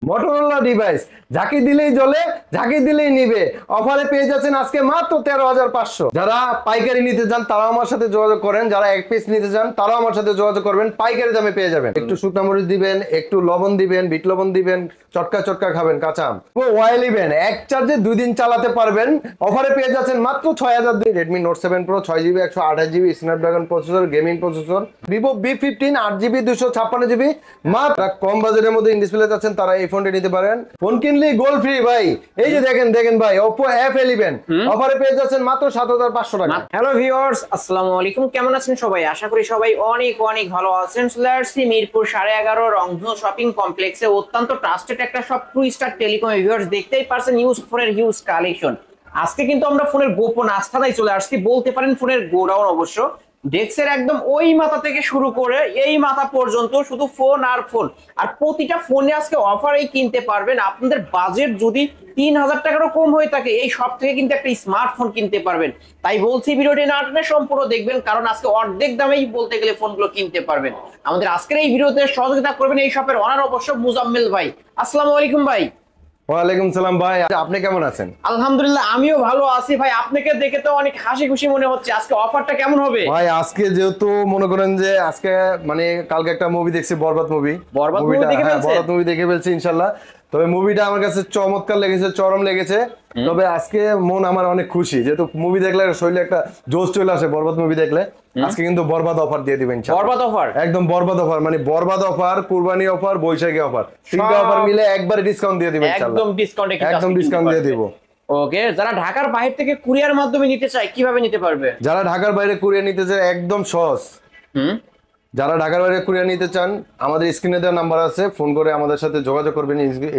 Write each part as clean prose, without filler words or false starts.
Motorola device যাকে দিলেই জ্বলে, যাকে দিলেই নিবে। অফারে পেয়ে যাচ্ছেন আজকে মাত্র 13,500। যারা পাইকারি নিতে চান তারাও আমার সাথে যোগাযোগ করেন, যারা এক পিস নিতে চান তারাও আমার সাথে যোগাযোগ করবেন, পাইকারি দামে পেয়ে যাবেন। একটু শুকনা মরিচ দিবেন, একটু লবণ দিবেন, বিট লবণ দিবেন, চটকা চটকা খাবেন কাঁচা আম। ওয়াই নিবেন, এক চার্জে 2 দিন চালাতে পারবেন। অফারে পেয়ে যাচ্ছেন মাত্র 6,000 দিয়ে Redmi note 7 pro 6GB 128GB Snapdragon processor, gaming processor, Vivo V15 8GB 256GB। মাত্র কম বাজেটের মধ্যে ইন ডিসপ্লে যাচ্ছেন তারা এই ফোনটি নিতে পারেন। ফোন কিনলেই গোল্ড ফ্রি ভাই। এই যে দেখেন ভাই, Oppo F11 অফারে পেয়ে যাচ্ছেন মাত্র 7,500 টাকা। হ্যালো ভিউয়ার্স, আসসালামু আলাইকুম। কেমন আছেন সবাই? আশা করি সবাই অনেক অনেক ভালো আছেন। চলে আসছি মিরপুর 11.5 রংধনু শপিং কমপ্লেক্সে, অত্যন্ত ট্রাস্টেড একটা shop, two star telecom. Viewers দেখতেই পারছেন ইউজ ফোনের হিউজ কালেকশন। আজকে কিন্তু আমরা ফোনের গোপন আস্থানায় চলে আসছি, বলতে পারেন ফোনের গোডাউন। অবশ্য ডেস্কের একদম ওই মাথা থেকে শুরু করে এই মাথা পর্যন্ত শুধু ফোন আর ফোন, আর প্রতিটা ফোনে আজকে অফারেই কিনতে পারবেন। আপনাদের বাজেট যদি 3,000 টাকারও কম হয়ে থাকে, এই সব থেকে কিন্তু একটা স্মার্টফোন কিনতে পারবেন। তাই বলছি ভিডিওটি না টেনে সম্পূর্ণ দেখবেন, কারণ আজকে অর্ধেক দামেই বলতে গেলে ফোনগুলো কিনতে পারবেন। আমাদের আজকের এই ভিডিওতে সহযোগিতা করবেন এই শপের অনার অবশ্য মুজাম্মেল ভাই। আসসালামু আলাইকুম ভাই। ওয়ালাইকুম সালাম ভাই, আপনি কেমন আছেন? আলহামদুলিল্লাহ, আমিও ভালো আছি ভাই। আপনাকে দেখে তো অনেক হাসি খুশি মনে হচ্ছে। আজকে অফারটা কেমন হবে ভাই? আজকে যেহেতু মনে করেন যে আজকে মানে কালকে একটা মুভি দেখছি, বরবাদ মুভি। বরবাদ মুভি দেখে ফেলছেন? বরবাদ মুভি দেখে ফেলছি ইনশাআল্লাহ। তবে মুভিটা আমার কাছে চমৎকার লেগেছে, চরম লেগেছে। তবে আজকে মন আমার অনেক খুশি, যেহেতু মুভি দেখলে শরীরে একটা জোশ চলে আসে বরবাদ মুভি দেখলে। আজকে কিন্তু বরবাদ অফার দিয়ে দিবেন ইনশাআল্লাহ। বরবাদ অফার, একদম বরবাদ অফার, মানে বরবাদ অফার, কুরবানি অফার, বৈশাখী অফার, তিনটা অফার মিলে একবারে ডিসকাউন্ট দিয়ে দিবেন ইনশাআল্লাহ। একদম ডিসকাউন্টে একদম ডিসকাউন্ট দিয়ে দিব। ওকে, যারা ঢাকার বাইরে থেকে কুরিয়ার মাধ্যমে নিতে চায় কিভাবে নিতে পারবে? যারা ঢাকার বাইরে কুরিয়ার নিতে চায় একদম সহজ। যারা ঢাকার বাইরে কুরিয়ার নিতে চান, আমাদের স্ক্রিনে দেওয়া নাম্বার আছে, ফোন করে আমাদের সাথে যোগাযোগ করবেন,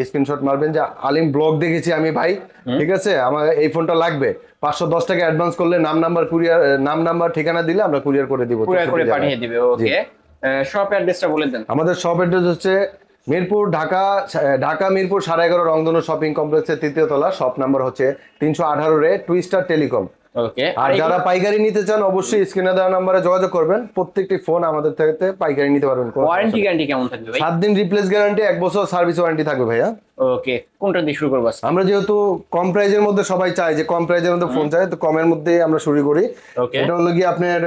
স্ক্রিনশট মারবেন যে আলিম ব্লগ দেখেছি আমি ভাই, ঠিক আছে, আমার এই ফোনটা লাগবে। 510 টাকা অ্যাডভান্স করলে নাম নাম্বার ঠিকানা দিলে আমরা কুরিয়ার করে দিব, কুরিয়ার করে পাঠিয়ে দিবে। ওকে, শপ অ্যাড্রেসটা বলে দেন। আমাদের শপ অ্যাড্রেস হচ্ছে মিরপুর ঢাকা মিরপুর 11.5 রংধনু শপিং কমপ্লেক্সের 3য় তলা, শপ নাম্বার হচ্ছে 318 রে, টু স্টার টেলিকম। ওকে, আর যারা পাইকারি নিতে চান অবশ্যই স্ক্রিনে দেওয়া নম্বরে যোগাযোগ করবেন। প্রত্যেকটি ফোন আমাদের থেকে পাইকারি নিতে পারবেন। ওয়ারেন্টি গ্যারান্টি কেমন থাকবে ভাই? 7 দিন রিপ্লেস গ্যারান্টি, 1 বছর সার্ভিস ওয়ারেন্টি থাকবে ভাইয়া। ওকে, কোনটা দিয়ে শুরু করব? আমরা যেহেতু কম প্রাইজের মধ্যে সবাই চাই যে কম প্রাইজের মধ্যে ফোন চাই, তো কমের মধ্যে আমরা শুরু করি। এটা হলো কি আপনার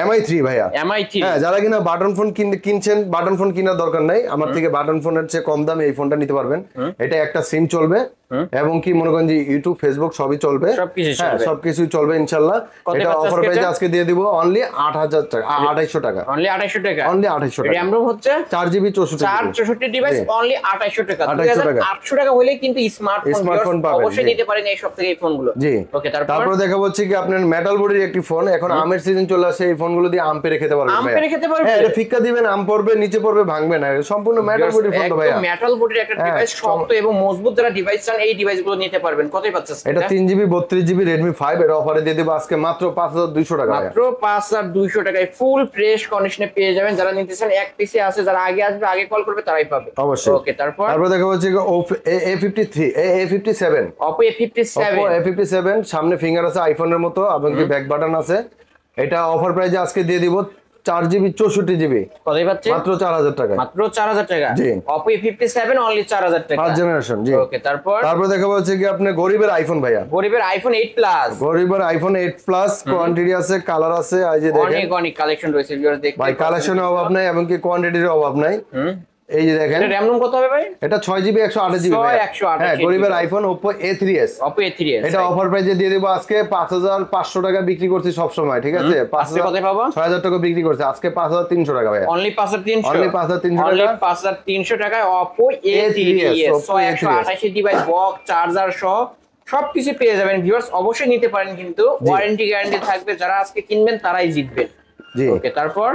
MI3 ভাইয়া। MI3, হ্যাঁ, যারা কিনা বাটন ফোন কিনছেন, বাটন ফোন কেনার দরকার নাই, আমার থেকে বাটন ফোনের চেয়ে কম দামে এই ফোনটা নিতে পারবেন। এটা একটা সিম চলবে এবং কি মনে করেন যে ইউটিউব ফেসবুক সবই চলবে, সবকিছুই চলবে ইনশাআল্লাহ। এটা অফার প্রাইসে আজকে দিয়ে দিব অনলি 8,000 টাকা, 2,800 টাকা, অনলি 2,800 টাকা, অনলি 2,800 টাকা। র‍্যাম রোম হচ্ছে 4GB 64 ডিভাইস, অনলি 2,800 টাকা। 2,800 টাকা হলে কিন্তু স্মার্টফোন পাবেন, অবশ্যই নিতে পারেন এই সব থেকে এই ফোনগুলো। জি, ওকে, তারপর দেখাবো হচ্ছে কি আপনার মেটাল বডির একটি ফোন। এখন আমের সিজন চলে আসে, এই ফোনগুলো দিয়ে আম পেড়ে খেতে পারবেন ভাই। হ্যাঁ, এটা ফিক্কা দিবেন, আম পড়বে, নিচে পড়বে, ভাঙবে না। সম্পূর্ণ মেটাল বডির ফোন ভাই, একদম মেটাল বডির একটা ডিভাইস, শক্ত এবং মজবুত যারা ডিভাইস চান এই ডিভাইসগুলো নিতে পারবেন। কতই পাচ্ছেন এটা? 3GB 32GB Redmi 5, এটা অফারে দিয়ে দেব আজকে মাত্র 5,200 টাকা। মাত্র 5,200 টাকায় ফুল ফ্রেশ কন্ডিশনে পেয়ে যাবেন। যারা নিতে চান এক পিসে আছে, যারা আগে আসবে আগে কল করবে তারাই পাবে অবশ্যই। ওকে, তারপর দেখাবো হচ্ছে A57 Oppo A57 সামনে ফিঙ্গার আছে আইফোনের মতো এবং কি ব্যাক বাটন আছে। এটা অফার প্রাইসে আজকে দিয়ে দিব 4GB 64GB। কতই পাচ্ছেন? মাত্র 4,000 টাকা। মাত্র 4,000 টাকা। জি, Oppo A57 অনলি 4,000 টাকা, ফার্স্ট জেনারেশন। জি, ওকে, তারপর দেখাবো হচ্ছে কি আপনি গরিবের আইফোন ভাইয়া, গরিবের iPhone 8 প্লাস। গরিবের iPhone 8 প্লাস, কোয়ান্টিটি আছে, কালার আছে, এই যে দেখেন অনেক কালেকশন রয়েছে ভিউয়ার্স, দেখতে ভাই, কালেকশনের অভাব নাই এবং কি কোয়ান্টিটির অভাব নাই। এই যে দেখেন, এটা র‍্যাম রোম কত হবে ভাই? এটা 6GB 128GB। হ্যাঁ, গরিবের আইফোন Oppo A3s। এটা অফার প্রাইসে দিয়ে দেব আজকে 5,500 টাকা বিক্রি করছি সব সময়, ঠিক আছে? 6,000 টাকা বিক্রি করছে, আজকে 5,300 টাকা ভাই, অনলি 5,300, অনলি 5,300 টাকা, 5,300 টাকায় Oppo A3s 128 device, box, charger সহ সবকিছু পেয়ে যাবেন ভিউয়ার্স। অবশ্যই নিতে পারেন, কিন্তু ওয়ারেন্টি গ্যারান্টি থাকবে। যারা আজকে কিনবেন তারাই জিতবেন। জি, ওকে, তারপর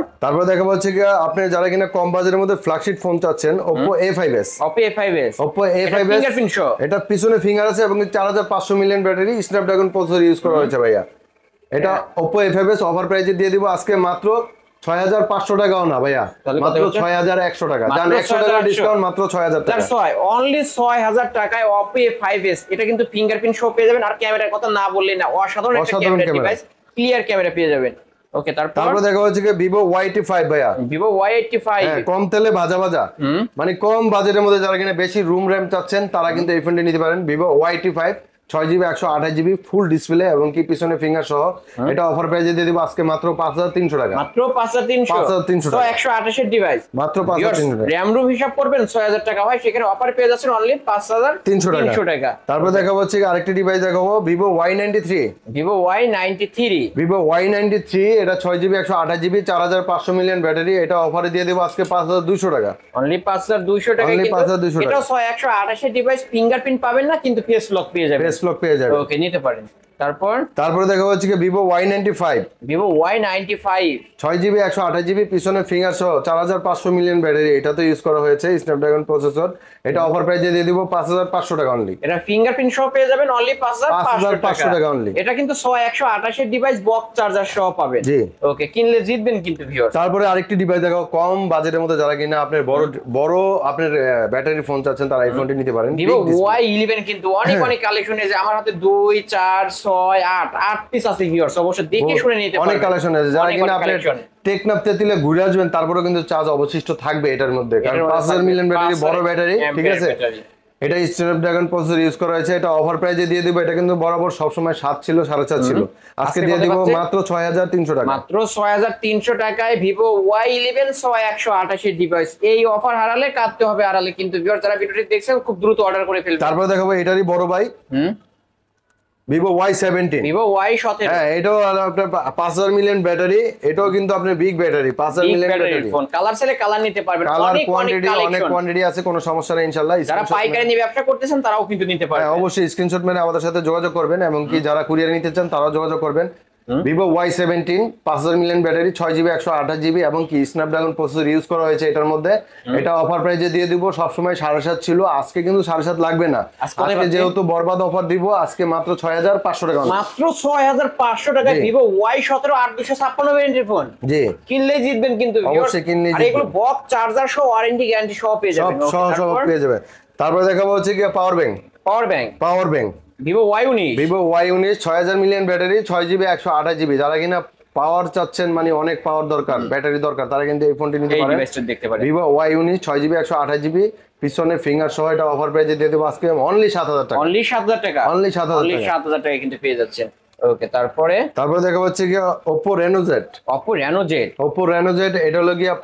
দেখা হচ্ছে কি আপনি যারা কিনা কম বাজেটের মধ্যে ফ্ল্যাগশিপ ফোন চাচ্ছেন, Oppo A5s। ফিঙ্গারপ্রিন্ট শো, এটা পিছনে ফিঙ্গার আছে এবং 4,500 million battery, Snapdragon processor use করা হয়েছে ভাইয়া। এটা Oppo A5s অফার প্রাইসে দিয়ে দিব আজকে মাত্র 6,500 টাকাও না ভাইয়া, মাত্র 6,100 টাকা। জান 100 টাকা ডিসকাউন্ট, মাত্র 6,000 টাকা। অনলি 6,000 টাকায় Oppo A5s। এটা কিন্তু ফিঙ্গারপ্রিন্ট শো পেয়ে যাবেন, আর ক্যামেরার কথা না বললেই না, অসাধারণ একটা ক্যামেরা ডিভাইস, ক্লিয়ার ক্যামেরা পেয়ে যাবেন। ওকে তারপর দেখা হচ্ছে কি ভিভো Y85 ভাইয়া, ভিভো Y85 হ্যাঁ কম তেলে ভাজা ভাজা, মানে কম বাজেটের মধ্যে যারা কিনা বেশি রুম র্যাম চাচ্ছেন তারা কিন্তু এই ফোনটি নিতে পারেন। Vivo Y85 6GB 128GB full display এবং কি পিছনে ফিঙ্গার সহ। এটা অফার প্রাইসে দিয়ে দিব আজকে মাত্র 5300 টাকা। মাত্র 5300 5300 তো টাকা। 128 এর ডিভাইস মাত্র 5300 টাকা। র‍্যাম রুম হিসাব করবেন 6000 টাকা হয়, সেখানে অফার পেয়ে যাচ্ছেন অনলি 5300 টাকা। তারপর দেখাবো হচ্ছে আরেকটি ডিভাইস দেখাবো Vivo Y93। Vivo Y93 Vivo Y93 এটা 6GB 128GB 4500 মিলিয়ন ব্যাটারি। এটা অফারে দিয়ে দেবো আজকে 5200 টাকা। অনলি 5200 টাকা। Only কিন্তু 5200 টাকা। এটাও 128 এর ডিভাইস, ফিঙ্গারপ্রিন্ট পাবেন না কিন্তু ফেস লক পেয়ে যাবেন। ফেস লক পেয়ে যাবে। ওকে নিতে পারেন। তারপরে দেখা হচ্ছে কি Vivo Y95। Vivo Y95 6GB 128GB পিছনে ফিঙ্গার সহ 4500 মিলিয়ন ব্যাটারি। এটা তো ইউজ করা হয়েছে স্ন্যাপড্রাগন প্রসেসর। এটা অফার প্রাইসে দিয়ে দিব 5500 টাকা অনলি। এটা ফিঙ্গারপ্রিন্ট সহ পেয়ে যাবেন অনলি 5500 টাকা অনলি। এটা কিন্তু 128 এর ডিভাইস, বক্স চার্জার সহ পাবেন। জি ওকে, কিনলে জিতবেন কিন্তু ভিউয়ার্স। তারপরে আরেকটি ডিভাইস দেখাও কম বাজেটের মধ্যে যারা কিনা আপনার বড় আপনার ব্যাটারি ফোন চাচ্ছেন তারা এই ফোনটি নিতে পারেন। ভিভো Y11 কিন্তু অনেক কালেকশন আছে আমার হাতে, 2 4 6 8 পিস আছে ভিউয়ার্স, অবশ্যই দেখে শুনে নিতে পারেন। অনেক কালেকশন আছে যারা কিনা আপনার টেকনাফ তেতিলে ঘুরে আসবেন তারপরে কিন্তু চার্জ অবশিষ্ট থাকবে এটার মধ্যে, কারণ 5000 মিলিয়ন ব্যাটারি বড় ব্যাটারি, ঠিক আছে। এটা স্ন্যাপড্রাগন প্রসেসর ইউজ করা হয়েছে। এটা অফার প্রাইসে দিয়ে দিব। এটা কিন্তু বরাবর সবসময় 7 ছিল, 4.5 ছিল, আজকে দিয়ে দিব মাত্র 6300 টাকা। মাত্র 6300 টাকায় ভিভো Y11 128 এর ডিভাইস। এই অফার হারালে কাটতে হবে হারালে কিন্তু ভিউয়ার যারা ভিডিওটি দেখছেন খুব দ্রুত অর্ডার করে ফেলবেন। তারপর দেখাবো এটারই বড় ভাই ভিভো Y17। ভিভো Y17, হ্যাঁ এটাও আপনার 5000 মিলিয়ন ব্যাটারি। এটাও কিন্তু আপনার big battery, 5000 million battery phone. Colour চাইলে কালার নিতে পারবেন, অনেক কোয়ান্টিটি আছে, কোনো সমস্যা নেই ইনশাআল্লাহ। যারা পাইকারি নিয়ে ব্যবসা করতেছেন তারাও কিন্তু নিতে পারবেন। হ্যাঁ অবশ্যই স্ক্রিনশট মেরে আমাদের সাথে যোগাযোগ করবেন, এবং কি যারা কুরিয়ার নিতে চান তারাও যোগাযোগ করবেন। Vivo Y17 5000 million battery, 6GB 128GB এবং কি স্ন্যাপড্রাগন প্রসেসর ইউজ করা হয়েছে এটার মধ্যে। এটা অফার প্রাইসে দিয়ে দিব, সবসময় 7.5 ছিল, আজকে কিন্তু 7.5 লাগবে না। আজকে যেহেতু বরবাদ অফার দিব, আজকে মাত্র 6500 টাকা। মাত্র 6500 টাকায় ভিভো Y17 8256 ভ্যারিয়েন্টের ফোন। জি কিনলেই জিতবেন কিন্তু অবশ্যই কিনলেই জিতবেন। আর এগুলো বক্স চার্জার সহ ওয়ারেন্টি গ্যারান্টি সহ পেয়ে যাবেন। সব পেয়ে যাবেন। তারপর দেখাবো হচ্ছে কি power bank Vivo Y19 6000 million battery, 6GB 128GB। যারা কিনা পাওয়ার চাচ্ছেন, মানে অনেক পাওয়ার দরকার, ব্যাটারি দরকার, তারা কিন্তু এই ফোনটি নিতে পারেন। ভিভো Y19 6GB 128GB পিছনে ফিঙ্গার সহ। এটা অফার প্রাইসে দিয়ে দেবো আজকে অনলি 7000 টাকা। অনলি 7000 টাকা। অনলি 7000 টাকা কিন্তু পেয়ে যাচ্ছেন। ওকে তারপরে দেখা হচ্ছে কি Oppo Reno Z। Oppo Reno Z এটা হলো গিয়া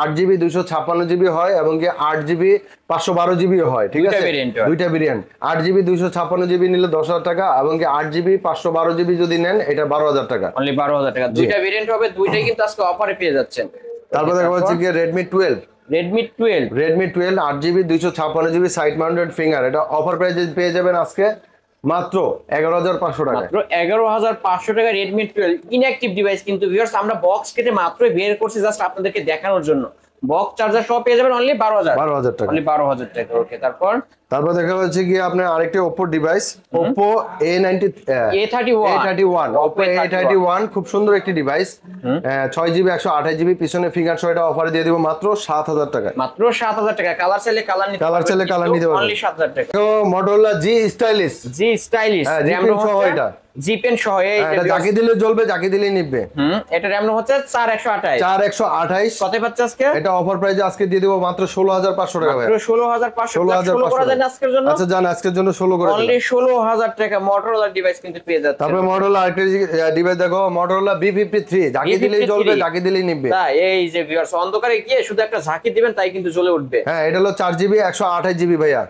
8GB 256GB হয় এবং কি 8GB 512GB হয়, ঠিক আছে। দুইটা ভেরিয়েন্ট। 8GB 256GB নিলে 10000 টাকা এবং কি 8GB 512GB যদি নেন এটা 12000 টাকা। অনলি 12000 টাকা। দুইটা ভেরিয়েন্ট হবে, দুইটাই কিন্তু আজকে অফারে পেয়ে যাচ্ছেন। তারপর দেখা হচ্ছে কি Redmi 12 8GB 256GB side mounted finger. এটা অফার প্রাইসে পেয়ে যাবেন আজকে মাত্র 11500 টাকা। মাত্র 11500 টাকা Redmi 12 ইনঅ্যাকটিভ ডিভাইস কিন্তু ভিউয়ার্স, আমরা বক্স কেটে মাত্রই বের করছি জাস্ট আপনাদেরকে দেখানোর জন্য। বক্স চার্জার সহ পেয়ে যাবেন অনলি 12000 টাকা। অনলি 12000 টাকা। ওকে তারপর দেখা হচ্ছে কি আপনার আরেকটি Oppo device, Oppo A31 Oppo A31 খুব সুন্দর একটি ডিভাইস, 6GB 128GB পিছনে ফিঙ্গার সহ। এটা অফারে দিয়ে দিব মাত্র 7000 টাকা। মাত্র 7000 টাকা। কালার চাইলে কালার নিতে পারবেন অনলি 7000 টাকা। তো Motorola G Stylus RAM সহ এটা জি পেন সহ। এটা যাকে দিলে জ্বলবে, যাকে দিলে নিবে। এটা RAM হচ্ছে 4128। কত পাচ্ছে আজকে? এটা অফার প্রাইসে আজকে দিয়ে দেব মাত্র 16500 টাকা ভাই। মাত্র 16500 করা যায় না আজকের জন্য? আচ্ছা জান আজকের জন্য 16 করে দিন। অনলি 16000 টাকা Motorola ডিভাইস কিন্তু পেয়ে যাচ্ছে। তারপরে Motorola আরেকটা ডিভাইস দেখো, Motorola B53 যাকে দিলেই জ্বলবে, যাকে দিলেই নিবে। তাই এই যে ভিউয়ার্স অন্ধকারে গিয়ে শুধু একটা ঝাঁকি দিবেন তাই কিন্তু জ্বলে উঠবে। হ্যাঁ এটা হলো 4GB 128GB ভাইয়া।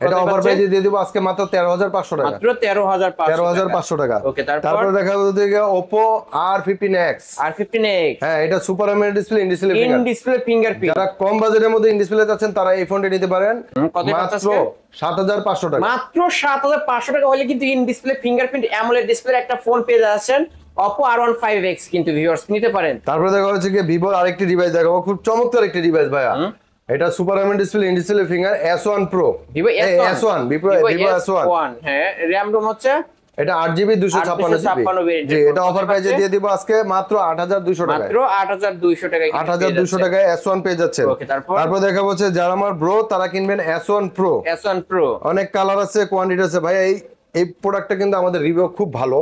এটা অফার প্রাইসে দিয়ে দেব আজকে মাত্র 13500 টাকা। মাত্র 13500 টাকা। ওকে তারপর দেখা হচ্ছে Oppo R15X। হ্যাঁ এটা super AMOLED display, in display fingerprint. যারা কম বাজেটের মধ্যে ইন ডিসপ্লে চাচ্ছেন তারা এই ফোনটি নিতে পারেন মাত্র 7500 টাকা। মাত্র 7500 টাকা হলে কিন্তু in display fingerprint AMOLED display একটা ফোন পেয়ে যাচ্ছেন। Oppo R15X কিন্তু ভিউয়ার্স নিতে পারেন। তারপর দেখা হচ্ছে কি Vivo আরেকটি ডিভাইস দেখাবো, খুব চমৎকার একটি ডিভাইস ভাইয়া। এটা super AMOLED display, in display finger S1 Pro। Vivo S1 হ্যাঁ RAM রোম হচ্ছে এটা 8GB 256GB। জি এটা অফার প্রাইসে দিয়ে দিব আজকে মাত্র 8200 টাকা। মাত্র 8200 টাকায় 8200 টাকায় S1 পেয়ে যাচ্ছেন। ওকে তারপর দেখা হচ্ছে যারা আমার ব্রো তারা কিনবেন S1 Pro। Pro অনেক কালার আছে, কোয়ান্টিটি আছে ভাই। এই এই প্রোডাক্টটা কিন্তু আমাদের রিভিউ খুব ভালো,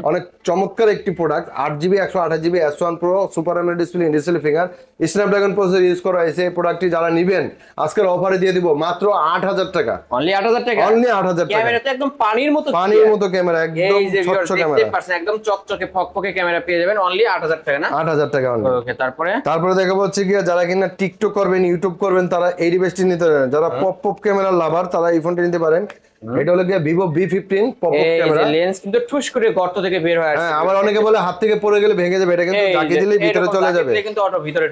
অনেক চমৎকার একটি product. 8GB 128GB S1 Pro super AMOLED display, in-display finger, Snapdragon processor use করা হয়েছে। এই প্রোডাক্টটি যারা নেবেন আজকের অফারে দিয়ে দিব মাত্র 8000 টাকা। অনলি 8000 টাকা, অনলি 8000 টাকা। ক্যামেরাটা একদম পানির মতো ক্যামেরা, একদম স্বচ্ছ ক্যামেরা, দেখতে পাচ্ছেন একদম চকচকে ফকফকে ক্যামেরা পেয়ে যাবেন অনলি 8000 টাকা না? 8000 টাকা অনলি। ওকে, তারপরে দেখাবো হচ্ছে কি যারা কিনা টিকটক করবেন, ইউটিউব করবেন, তারা এই ডিভাইসটি নিতে পারেন। যারা পপ ক্যামেরার লাভার তারা এই ফোনটি নিতে পারেন। এটা হলো গিয়ে Vivo V15 pop camera. Lens কিন্তু ঠুস করে গর্ত থেকে বের হয়ে আসছে। হ্যাঁ, আবার অনেকে বলে হাত থেকে পড়ে গেলে ভেঙে যাবে, এটা কিন্তু ঝাঁকি দিলেই ভিতরে চলে যাবে, কিন্তু অটো ভিতরে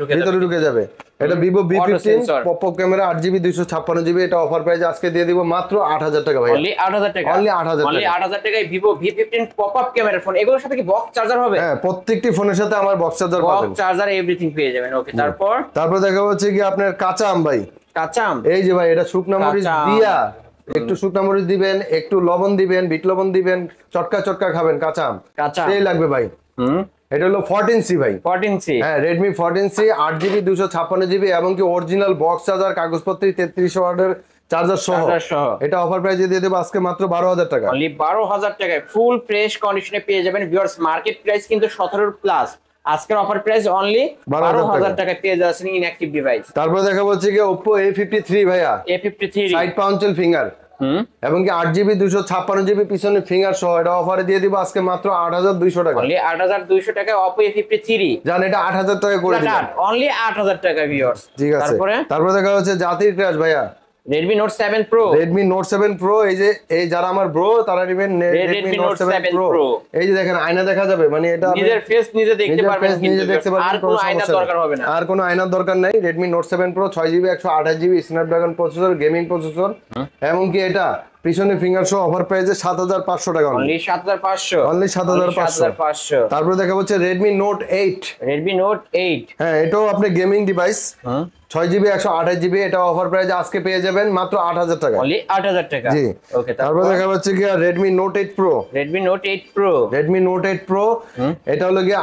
ঢুকে যাবে। এটা Vivo V15 sensor। Pop camera, 8GB 256GB। এটা অফার প্রাইস আজকে দিয়ে দিব মাত্র 8000 টাকা ভাই। অনলি 8000 টাকা, অনলি 8000 অনলি 8000 টাকায় Vivo V15 পপ আপ ক্যামেরার ফোন। এগুলোর সাথে কি বক্স চার্জার হবে? হ্যাঁ, প্রত্যেকটি ফোনের সাথে আমার বক্স চার্জার পাবেন, বক্স চার্জার এভরিথিং পেয়ে যাবেন। ওকে, তারপর দেখাবো হচ্ছে কি আপনার কাঁচা আম ভাই। কাঁচা আম, এই যে ভাই, এটা শুকনা মরিচ কাঁচা আম। দিয়া একটু শুকনা মরিচ দিবেন, একটু লবণ দিবেন, বিট লবণ দিবেন, চটকা খাবেন কাঁচা আম, এই লাগবে ভাই। এটা হলো 14C ভাই, 14C। হ্যাঁ, Redmi 14C 8GB 256GB এবং কি অরিজিনাল বক্স চার্জার, কাগজপত্র 33 ওয়াটের চার্জার সহ। এটা অফার প্রাইসে দিয়ে দেব আজকে মাত্র 12000 টাকা। অনলি 12000 টাকায় ফুল ফ্রেশ কন্ডিশনে পেয়ে যাবেন। ভিউয়ার্স, মার্কেট প্রাইস কিন্তু 17 প্লাস, আজকের অফার প্রাইস অনলি 12000 টাকায় পেয়ে যাচ্ছেন ইনঅ্যাক্টিভ ডিভাইস। তারপর দেখা হচ্ছে কি Oppo A53 ভাইয়া, A53 সাইড পাউন্সেল ফিঙ্গার এবং কি 8GB 256GB পিছনে ফিঙ্গার সহ। এটা অফারে দিয়ে দিব আজকে মাত্র 8200 টাকা। অনলি 8200 টাকায় Oppo A53 জান, এটা 8000 টাকা করে দিলাম, অনলি 8000 টাকা ভিউয়ার্স। ঠিক আছে। তারপর দেখা হচ্ছে জাতির ক্রাশ ভাইয়া, Redmi Note 7 Pro। Redmi Note 7 Pro, এই যারা আমার ব্রো তারা নেবেন Redmi Note 7 Pro। এই যে দেখেন আয়না দেখা যাবে, মানে এটা নিজের ফেস নিজে দেখতে পারবেন, নিজে দেখতে পারবেন, আর কোনো আয়নার দরকার হবে না, আর কোনো আয়নার দরকার নাই। Redmi Note 7 Pro 6GB 128GB Snapdragon processor, gaming processor, এবং কি এটা পিছনে ফিঙ্গার সহ অফার প্রাইসে 7500 টাকা। Only 7500, only 7500। তারপর দেখা হচ্ছে Redmi Note 8, Redmi Note 8। হ্যাঁ, এটাও আপনি গেমিং ডিভাইস, 6GB 128GB। এটা অফার প্রাইসে আজকে পেয়ে যাবেন মাত্র 8000 টাকা। অনলি 8000 টাকা, জি। ওকে, তারপর দেখা হচ্ছে কি Redmi Note 8 Pro, Redmi Note 8 Pro, Redmi Note 8 Pro। এটা হলো কি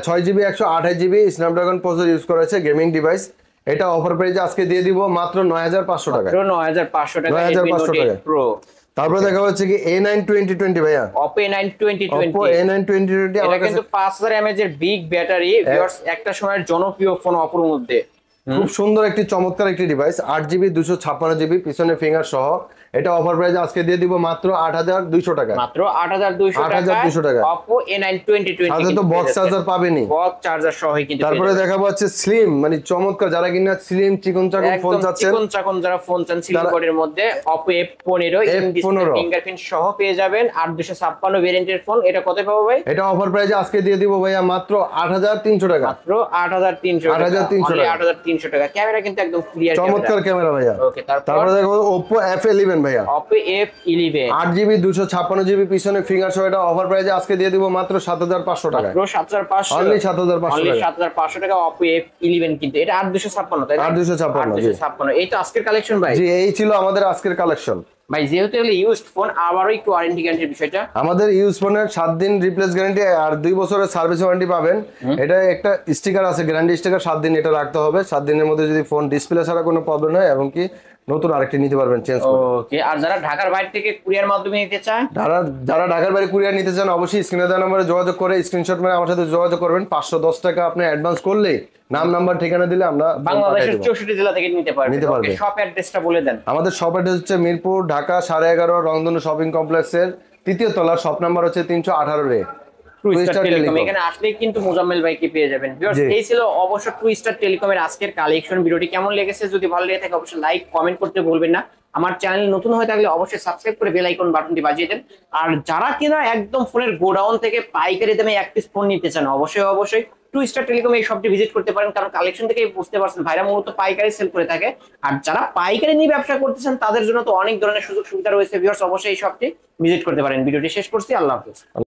6GB 128GB Snapdragon processor use করা হয়েছে, গেমিং ডিভাইস। এটা অফার প্রাইসে আজকে দিয়ে দিব মাত্র 9500 টাকা। মাত্র 9500 টাকা Redmi Note 8 Pro। তারপর দেখা হচ্ছে কি A9 2020 ভাইয়া, Oppo A9 2020। Oppo A9 2020 এটা আমার কাছে কিন্তু 5000 mAh এর বিগ ব্যাটারি, ভিউয়ার্স একটা সময়ের জনপ্রিয় ফোন অপোর মধ্যে। খুব সুন্দর একটি চমৎকার একটি ডিভাইস, 8GB 256GB পিছনে ফিঙ্গার সহ। এটা অফার প্রাইসে আজকে দিয়ে দিব মাত্র 8200 টাকা। মাত্র 8200 টাকা Oppo A9 2020। সাথে তো বক্স চার্জার পাবেনই, বক্স চার্জার সহই কিন্তু। তারপরে দেখাবো হচ্ছে স্লিম, মানে চমৎকার, যারা কিনা স্লিম চিকন চাকন ফোন চাচ্ছেন, চিকন চাকন যারা ফোন চান স্লিম বডির মধ্যে, Oppo F15 ইন-ডিসপ্লে ফিঙ্গারপ্রিন্ট সহ পেয়ে যাবেন। 8256 ভেরিয়েন্টের ফোন। এটা কত পাবো ভাই? এটা অফার প্রাইসে আজকে দিয়ে দিব ভাইয়া মাত্র 8300 টাকা। মাত্র 8300 টাকা। 8300 টাকা। ক্যামেরা কিন্তু একদম ক্লিয়ার, চমৎকার ক্যামেরা ভাইয়া। ওকে, তারপরে দেখো Oppo F11 ভাইয়া, Oppo F11 8GB 256GB পিছনে ফিঙ্গার সহ। এটা অফার প্রাইসে আজকে দিয়ে দিব মাত্র 7500 টাকা। মাত্র 7500, অনলি 7500 অনলি টাকা। 7500 টাকা Oppo F11 কিন্তু। এটা 8256, তাই না? 8256। এই তো আজকের কালেকশন ভাই। জি, এই ছিল আমাদের আজকের কালেকশন ভাই। যেহেতু এগুলো ইউজড ফোন, আবারও একটু ওয়ারেন্টি গ্যারান্টির বিষয়টা। আমাদের ইউজ ফোনের 7 দিন রিপ্লেস গ্যারান্টি আর 2 বছরের সার্ভিস ওয়ারেন্টি পাবেন। এটা একটা স্টিকার আছে, গ্যারান্টি স্টিকার, 7 দিন এটা রাখতে হবে। 7 দিনের মধ্যে যদি ফোন ডিসপ্লে ছাড়া কোনো প্রবলেম হয়, এবং কি নতুন আরেকটি নিতে পারবেন চেঞ্জ করে। ওকে, আর যারা ঢাকার বাইরে থেকে কুরিয়ার মাধ্যমে নিতে চায়, যারা ঢাকার বাইরে কুরিয়ার নিতে চান, অবশ্যই স্ক্রিনে দেওয়া নম্বরে যোগাযোগ করে স্ক্রিনশট মেরে আমার সাথে যোগাযোগ করবেন। 510 টাকা আপনি অ্যাডভান্স করলে নাম নাম্বার ঠিকানা দিলে আমরা বাংলাদেশের 64 জেলা থেকে নিতে পারবেন। পারবে। শপ অ্যাড্রেসটা বলে দেন। আমাদের শপ অ্যাড্রেস হচ্ছে মিরপুর ঢাকা 11.5 রংধনু শপিং কমপ্লেক্সের 3য় তলা, শপ নাম্বার হচ্ছে 318 রে। টুইস্টার টেলিকম, এখানে আসলেই কিন্তু মোজাম্মেল ভাইকে পেয়ে যাবেন। ভিউয়ার্স, এই ছিল অবশ্য টুইস্টার টেলিকমের আজকের কালেকশন। ভিডিওটি কেমন লেগেছে যদি ভালো লেগে থাকে অবশ্যই লাইক কমেন্ট করতে ভুলবেন না। আমার চ্যানেল নতুন হয়ে থাকলে অবশ্যই সাবস্ক্রাইব করে বেল আইকন বাটনটি বাজিয়ে দেন। আর যারা কিনা একদম ফোনের গোডাউন থেকে পাইকারি দামে এক পিস ফোন নিতে চান, অবশ্যই টুইস্টার টেলিকম এই শপটি ভিজিট করতে পারেন, কারণ কালেকশন থেকে বুঝতে পারছেন ভাইরা মূলত পাইকারি সেল করে থাকে। আর যারা পাইকারি নিয়ে ব্যবসা করতেছেন তাদের জন্য তো অনেক ধরনের সুযোগ সুবিধা রয়েছে। ভিউয়ার্স, অবশ্যই এই শপটি ভিজিট করতে পারেন। ভিডিওটি শেষ করছি, আল্লাহ হাফেজ।